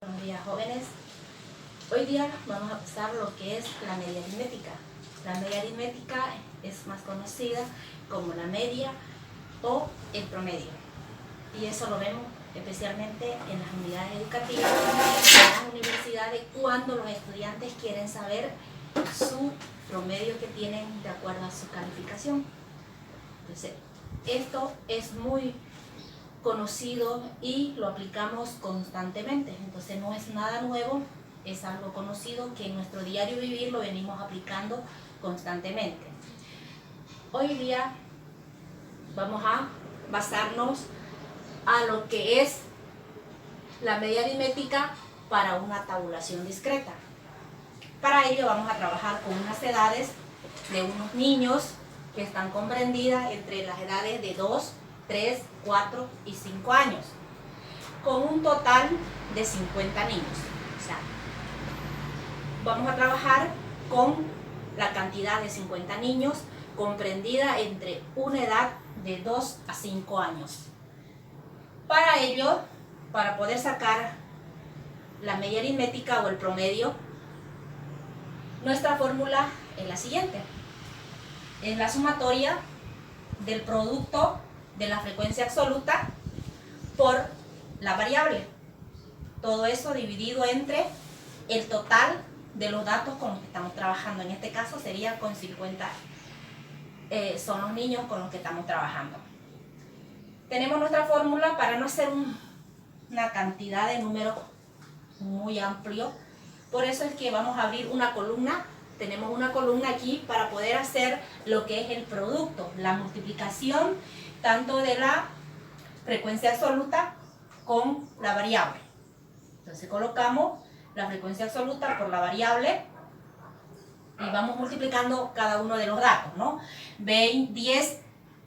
Buenos días, jóvenes. Hoy día vamos a pasar lo que es la media aritmética. La media aritmética es más conocida como la media o el promedio. Y eso lo vemos especialmente en las unidades educativas, en las universidades, cuando los estudiantes quieren saber su promedio que tienen de acuerdo a su calificación. Entonces, esto es muy conocido y lo aplicamos constantemente, entonces no es nada nuevo, es algo conocido que en nuestro diario vivir lo venimos aplicando constantemente. Hoy día vamos a basarnos a lo que es la media aritmética para una tabulación discreta. Para ello vamos a trabajar con unas edades de unos niños que están comprendidas entre las edades de 2, 3, 4 y 5 años, con un total de 50 niños. O sea, vamos a trabajar con la cantidad de 50 niños comprendida entre una edad de 2 a 5 años. Para ello, para poder sacar la media aritmética o el promedio, nuestra fórmula es la siguiente. Es la sumatoria del producto de la frecuencia absoluta por la variable. Todo eso dividido entre el total de los datos con los que estamos trabajando. En este caso sería con 50, son los niños con los que estamos trabajando. Tenemos nuestra fórmula para no hacer una cantidad de números muy amplio. Por eso es que vamos a abrir una columna. Tenemos una columna aquí para poder hacer lo que es el producto, la multiplicación tanto de la frecuencia absoluta con la variable. Entonces colocamos la frecuencia absoluta por la variable y vamos multiplicando cada uno de los datos, ¿no? 10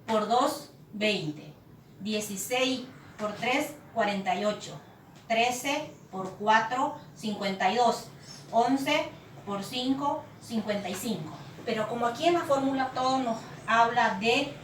por 2, 20. 16 por 3, 48. 13 por 4, 52. 11 por 5, 55. Pero como aquí en la fórmula todo nos habla de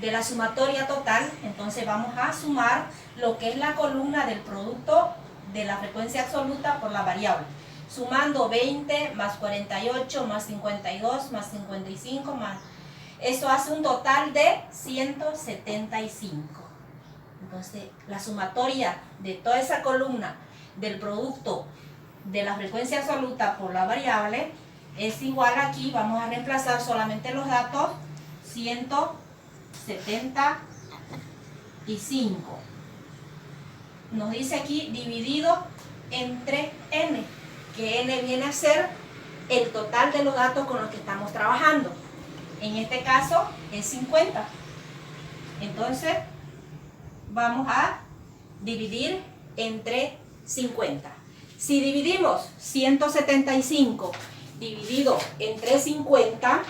la sumatoria total, entonces vamos a sumar lo que es la columna del producto de la frecuencia absoluta por la variable. Sumando 20 más 48 más 52 más 55 más... Eso hace un total de 175. Entonces la sumatoria de toda esa columna del producto de la frecuencia absoluta por la variable es igual, aquí vamos a reemplazar solamente los datos, 175. Nos dice aquí dividido entre n, que n viene a ser el total de los datos con los que estamos trabajando. En este caso es 50. Entonces vamos a dividir entre 50. Si dividimos 175 dividido entre 50,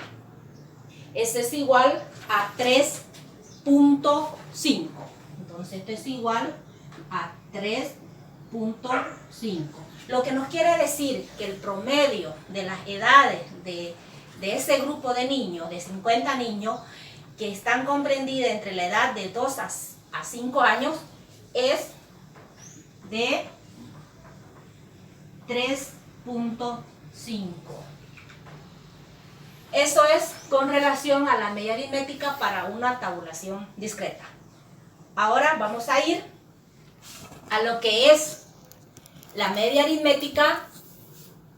eso es igual a 3.5. Entonces esto es igual a 3.5. Lo que nos quiere decir que el promedio de las edades de ese grupo de niños, de 50 niños, que están comprendidas entre la edad de 2 a 5 años, es de 3.5. Eso es con relación a la media aritmética para una tabulación discreta. Ahora vamos a ir a lo que es la media aritmética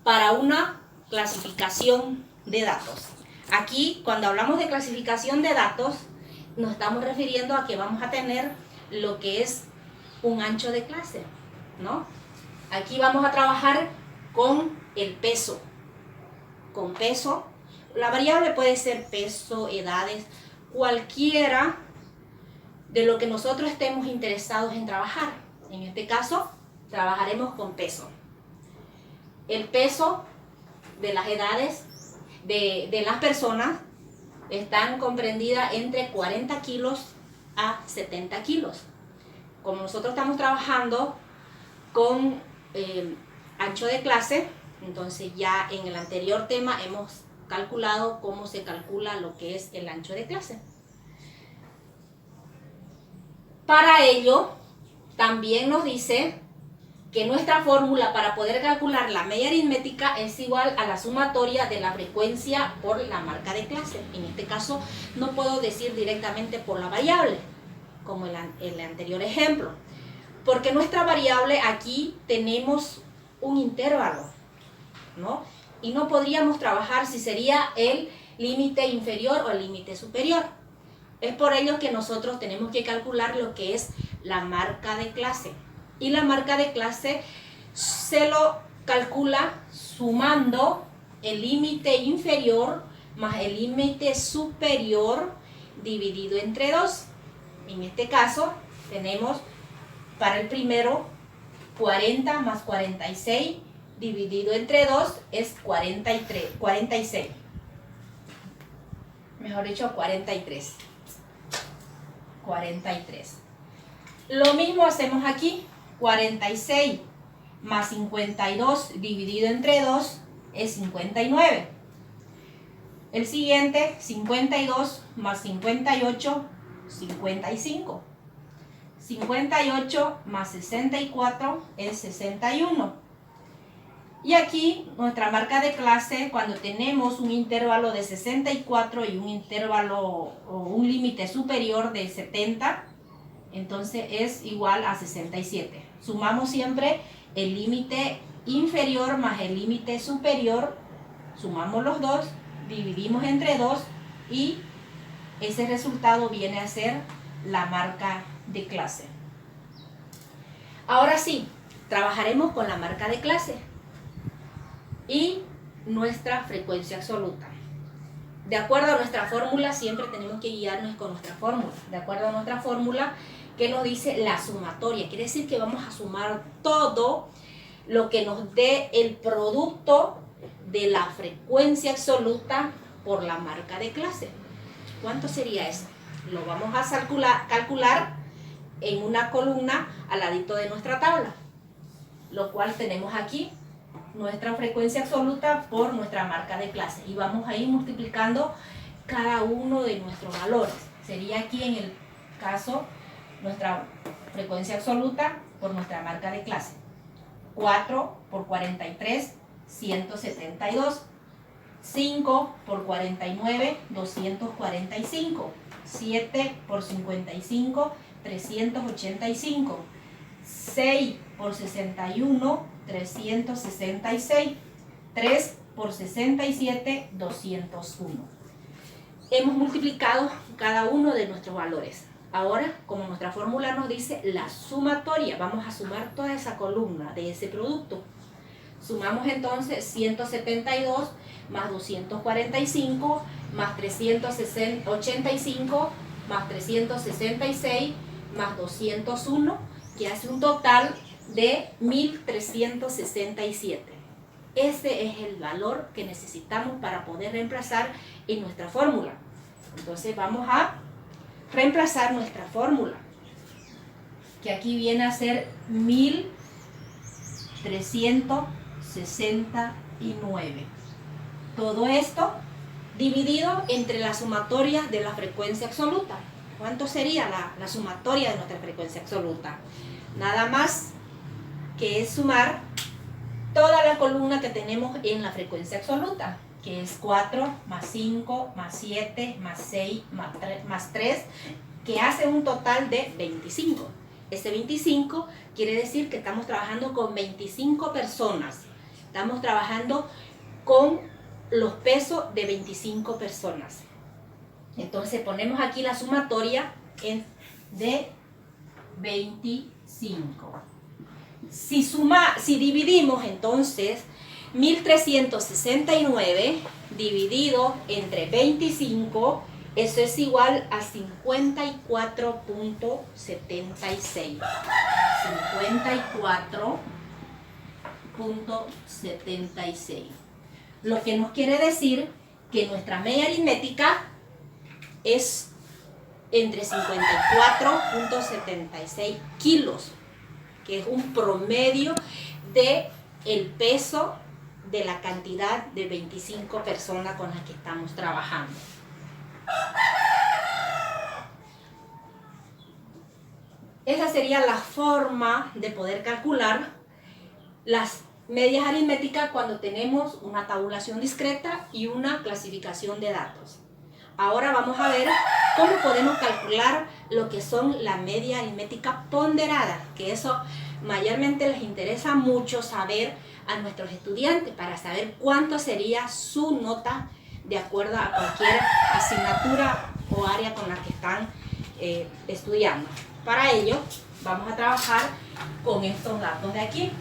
para una clasificación de datos. Aquí, cuando hablamos de clasificación de datos, nos estamos refiriendo a que vamos a tener lo que es un ancho de clase, ¿no? Aquí vamos a trabajar con el peso. Con peso, la variable puede ser peso, edades, cualquiera de lo que nosotros estemos interesados en trabajar. En este caso, trabajaremos con peso. El peso de las edades de las personas están comprendidas entre 40 kilos a 70 kilos. Como nosotros estamos trabajando con ancho de clase, entonces ya en el anterior tema hemos calculado cómo se calcula lo que es el ancho de clase. Para ello, también nos dice que nuestra fórmula para poder calcular la media aritmética es igual a la sumatoria de la frecuencia por la marca de clase. En este caso no puedo decir directamente por la variable, como el anterior ejemplo, porque nuestra variable aquí tenemos un intervalo, ¿no? Y no podríamos trabajar si sería el límite inferior o el límite superior. Es por ello que nosotros tenemos que calcular lo que es la marca de clase. Y la marca de clase se lo calcula sumando el límite inferior más el límite superior dividido entre 2. En este caso tenemos para el primero 40 más 46 dividido entre 2 es 46. Mejor dicho, 43. 43. Lo mismo hacemos aquí. 46 más 52 dividido entre 2 es 59. El siguiente, 52 más 58, 55. 58 más 64 es 61. Y aquí nuestra marca de clase, cuando tenemos un intervalo de 64 y un intervalo o un límite superior de 70, entonces es igual a 67. Sumamos siempre el límite inferior más el límite superior, sumamos los dos, dividimos entre 2 y ese resultado viene a ser la marca de clase. Ahora sí, trabajaremos con la marca de clase y nuestra frecuencia absoluta. De acuerdo a nuestra fórmula, siempre tenemos que guiarnos con nuestra fórmula. De acuerdo a nuestra fórmula, que nos dice la sumatoria. Quiere decir que vamos a sumar todo lo que nos dé el producto de la frecuencia absoluta por la marca de clase. ¿Cuánto sería eso? Lo vamos a calcular en una columna al ladito de nuestra tabla, lo cual tenemos aquí nuestra frecuencia absoluta por nuestra marca de clase y vamos a ir multiplicando cada uno de nuestros valores. Sería aquí en el caso nuestra frecuencia absoluta por nuestra marca de clase. 4 por 43, 172. 5 por 49, 245. 7 por 55, 385. 6 por 61, 366. 3 por 67, 201. Hemos multiplicado cada uno de nuestros valores. Ahora, como nuestra fórmula nos dice la sumatoria, vamos a sumar toda esa columna de ese producto. Sumamos entonces 172 más 245 más 385 más 366 más 201, que hace un total de 1367. Ese es el valor que necesitamos para poder reemplazar en nuestra fórmula. Entonces vamos a reemplazar nuestra fórmula, que aquí viene a ser 1369. Todo esto dividido entre la sumatoria de la frecuencia absoluta. ¿Cuánto sería la sumatoria de nuestra frecuencia absoluta? Nada más que es sumar toda la columna que tenemos en la frecuencia absoluta, que es 4 más 5 más 7 más 6 más 3, que hace un total de 25. Ese 25 quiere decir que estamos trabajando con 25 personas. Estamos trabajando con los pesos de 25 personas. Entonces ponemos aquí la sumatoria de 25. Si dividimos entonces 1369 dividido entre 25, eso es igual a 54.76. 54.76. Lo que nos quiere decir que nuestra media aritmética es entre 54.76 kilos, que es un promedio de el peso de la cantidad de 25 personas con las que estamos trabajando. Esa sería la forma de poder calcular las medias aritméticas cuando tenemos una tabulación discreta y una clasificación de datos. Ahora vamos a ver cómo podemos calcular lo que son la media aritmética ponderada, que eso mayormente les interesa mucho saber a nuestros estudiantes para saber cuánto sería su nota de acuerdo a cualquier asignatura o área con la que están estudiando. Para ello vamos a trabajar con estos datos de aquí.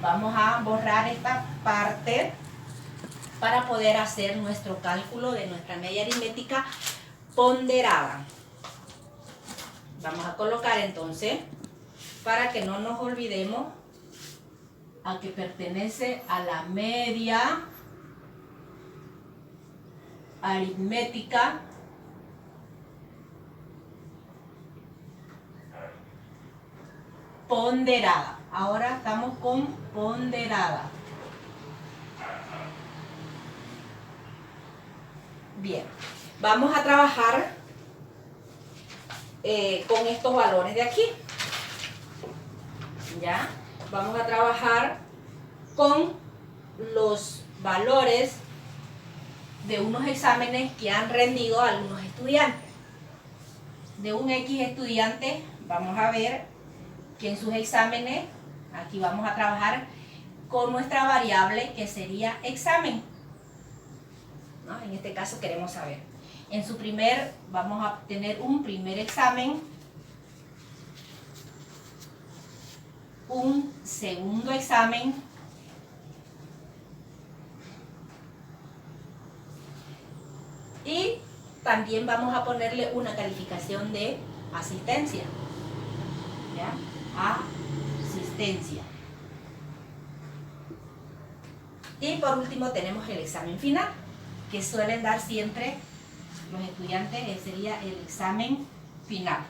Vamos a borrar esta parte para poder hacer nuestro cálculo de nuestra media aritmética ponderada. Vamos a colocar entonces, para que no nos olvidemos, a que pertenece a la media aritmética ponderada. Ahora estamos con ponderada. Bien, vamos a trabajar con estos valores de aquí. ¿Ya? Vamos a trabajar con los valores de unos exámenes que han rendido algunos estudiantes. De un X estudiante, vamos a ver que en sus exámenes, aquí vamos a trabajar con nuestra variable que sería examen, ¿no? En este caso queremos saber. En su vamos a tener un primer examen, un segundo examen, y también vamos a ponerle una calificación de asistencia. ¿Ya? Asistencia. Y por último tenemos el examen final, que suelen dar siempre los estudiantes, sería el examen final.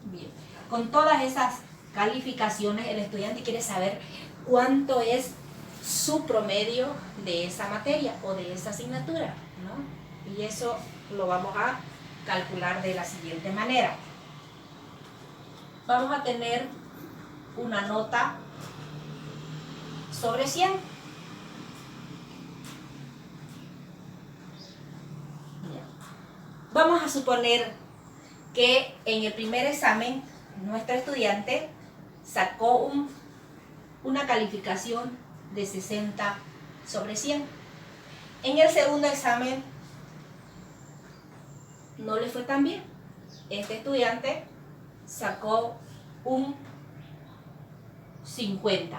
Bien, con todas esas calificaciones el estudiante quiere saber cuánto es su promedio de esa materia o de esa asignatura, ¿no? Y eso lo vamos a calcular de la siguiente manera. Vamos a tener una nota sobre 100. Vamos a suponer que en el primer examen nuestro estudiante sacó una calificación de 60 sobre 100. En el segundo examen no le fue tan bien. Este estudiante sacó un 50.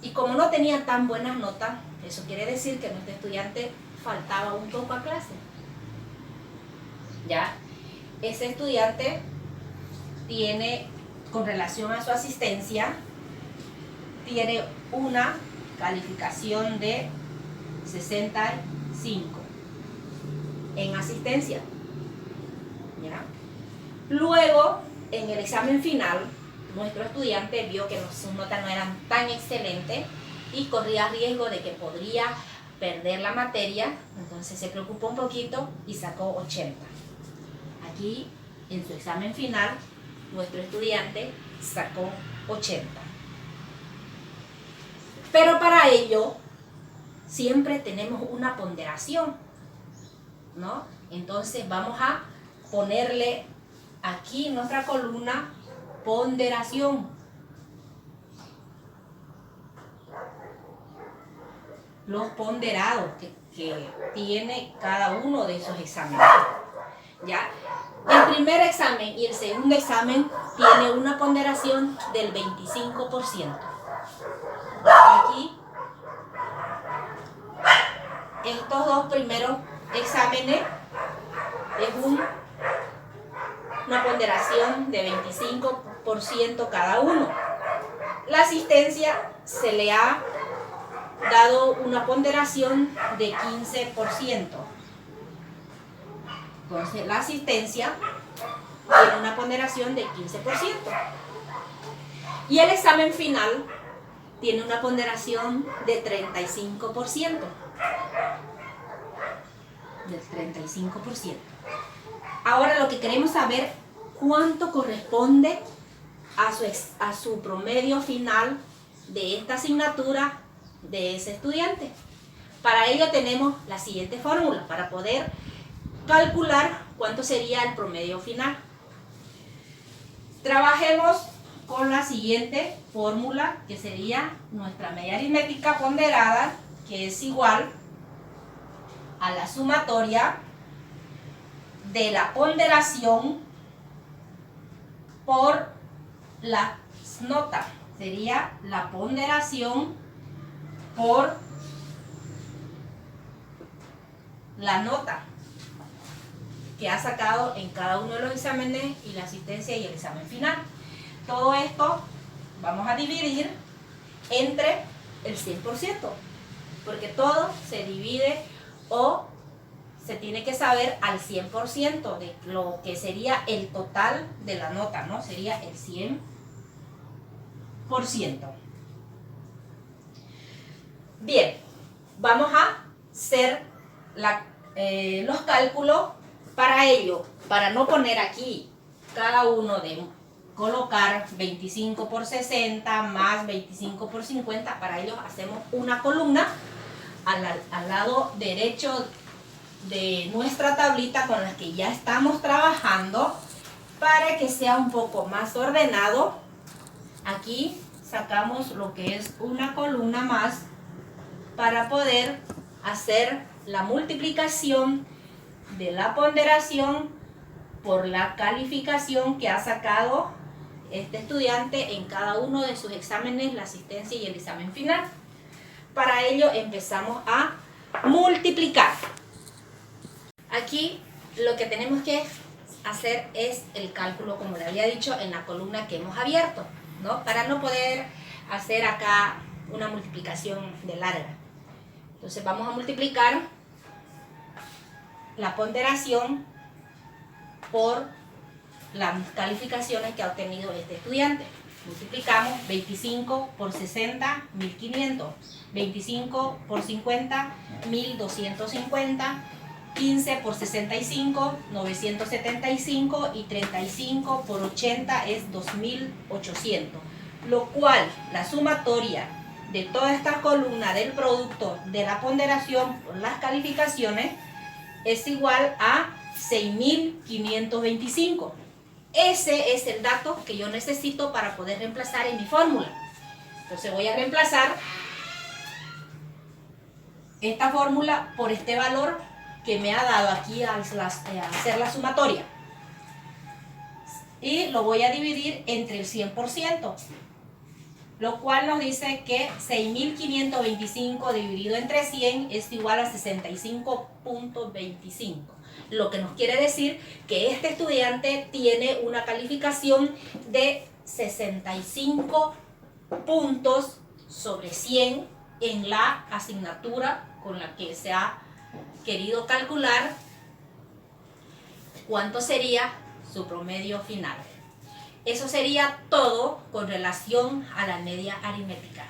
Y como no tenía tan buenas notas, eso quiere decir que nuestro estudiante faltaba un poco a clase. ¿Ya? Ese estudiante tiene, con relación a su asistencia, tiene una calificación de 65 en asistencia. ¿Ya? Luego, en el examen final, nuestro estudiante vio que sus notas no eran tan excelentes y corría riesgo de que podría perder la materia, entonces se preocupó un poquito y sacó 80. Aquí, en su examen final, nuestro estudiante sacó 80. Pero para ello, siempre tenemos una ponderación, ¿no? Entonces vamos a ponerle aquí en nuestra columna ponderación. Los ponderados que tiene cada uno de esos exámenes. ¿Ya? El primer examen y el segundo examen tiene una ponderación del 25%. Aquí, estos dos primeros exámenes es una ponderación de 25% cada uno. La asistencia se le ha dado una ponderación de 15%. Entonces, la asistencia tiene una ponderación de 15%. Y el examen final tiene una ponderación de 35%. del 35%. Ahora lo que queremos saber, ¿cuánto corresponde a su promedio final de esta asignatura de ese estudiante? Para ello tenemos la siguiente fórmula para poder calcular cuánto sería el promedio final. Trabajemos con la siguiente fórmula, que sería nuestra media aritmética ponderada, que es igual a la sumatoria de la ponderación por las notas. Sería la ponderación por la nota que ha sacado en cada uno de los exámenes y la asistencia y el examen final. Todo esto vamos a dividir entre el 100%, porque todo se divide o se tiene que saber al 100% de lo que sería el total de la nota, ¿no? Sería el 100%. Bien, vamos a hacer los cálculos. Para ello, para no poner aquí cada uno de colocar 25 por 60 más 25 por 50, para ello hacemos una columna al lado derecho de nuestra tablita con la que ya estamos trabajando, para que sea un poco más ordenado. Aquí sacamos lo que es una columna más para poder hacer la multiplicación de la ponderación por la calificación que ha sacado este estudiante en cada uno de sus exámenes, la asistencia y el examen final. Para ello empezamos a multiplicar. Aquí lo que tenemos que hacer es el cálculo, como le había dicho, en la columna que hemos abierto, ¿no? Para no poder hacer acá una multiplicación de larga. Entonces vamos a multiplicar la ponderación por las calificaciones que ha obtenido este estudiante. Multiplicamos 25 por 60, 1500, 25 por 50, 1250, 15 por 65, 975 y 35 por 80 es 2800, lo cual la sumatoria de toda esta columna del producto de la ponderación por las calificaciones es igual a 6525. Ese es el dato que yo necesito para poder reemplazar en mi fórmula. Entonces voy a reemplazar esta fórmula por este valor que me ha dado aquí al hacer la sumatoria. Y lo voy a dividir entre el 100%, lo cual nos dice que 6525 dividido entre 100 es igual a 65.25. Lo que nos quiere decir que este estudiante tiene una calificación de 65 puntos sobre 100 en la asignatura con la que se ha querido calcular cuánto sería su promedio final. Eso sería todo con relación a la media aritmética.